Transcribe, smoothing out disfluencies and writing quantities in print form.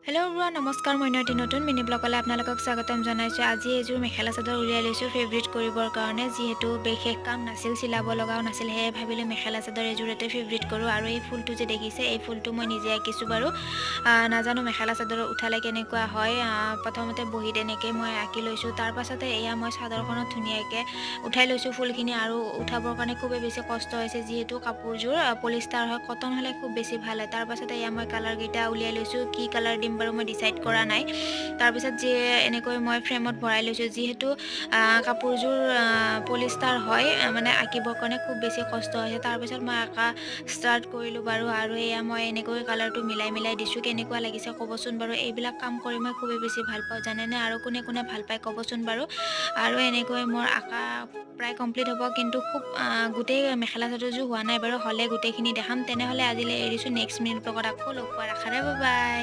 Hello' everyone নমস্কাৰ মই এটি নতুন মিনি ব্লগলৈ আপোনালোকক স্বাগতম জনাইছোঁ। আজি এযোৰ মেখেলা চাদৰ উলিয়াই লৈছোঁ ফেব্ৰিক কৰিবৰ কাৰণে, যিহেতু বিশেষ কাম নাছিল, চিলাব লগাও নাছিল, সেয়ে ভাবিলোঁ মেখেলা চাদৰ এযোৰতে ফেব্ৰিক কৰোঁ। আৰু এই ফুলটো যে দেখিছে, এই ফুলটো মই নিজে আঁকিছোঁ বাৰু। নাজানো মেখেলা চাদৰ উঠালে কেনেকুৱা হয়। প্ৰথমতে বহীত এনেকৈ মই আঁকি লৈছোঁ, তাৰ পাছতে এয়া মই চাদৰখনত ধুনীয়াকৈ উঠাই লৈছোঁ ফুলখিনি। আৰু উঠাবৰ কাৰণে খুবেই বেছি কষ্ট হৈছে, যিহেতু কাপোৰযোৰ পলিষ্টাৰ হয়, কটন হ'লে খুব বেছি ভাল হয়। তাৰ পাছতে এয়া মই কালাৰকেইটা উলিয়াই লৈছোঁ, কি কালাৰ দিম বাৰু মই ডিচাইড কৰা নাই। তাৰপিছত যে এনেকৈ মই ফ্ৰেমত ভৰাই লৈছোঁ, যিহেতু কাপোৰযোৰ পলিষ্টাৰ হয়, মানে আঁকিবৰ কাৰণে খুব বেছি কষ্ট হৈছে। তাৰপিছত মই আঁকা ষ্টাৰ্ট কৰিলোঁ বাৰু। আৰু এয়া মই এনেকৈ কালাৰটো মিলাই দিছোঁ। কেনেকুৱা লাগিছে ক'বচোন বাৰু। এইবিলাক কাম কৰি মই খুবেই বেছি ভাল পাওঁ জানেনে, আৰু কোনে কোনে ভাল পায় ক'বচোন বাৰু। আৰু এনেকৈ মোৰ আঁকা প্ৰায় কমপ্লিট হ'ব, কিন্তু খুব গোটেই মেখেলা চাদৰযোৰ হোৱা নাই বাৰু। হ'লে গোটেইখিনি দেখাম। তেনেহ'লে আজিলৈ এৰিছোঁ, নেক্সট মিনিট ব্লগত আকৌ লগ পোৱাৰ আশাৰে। Bye bye.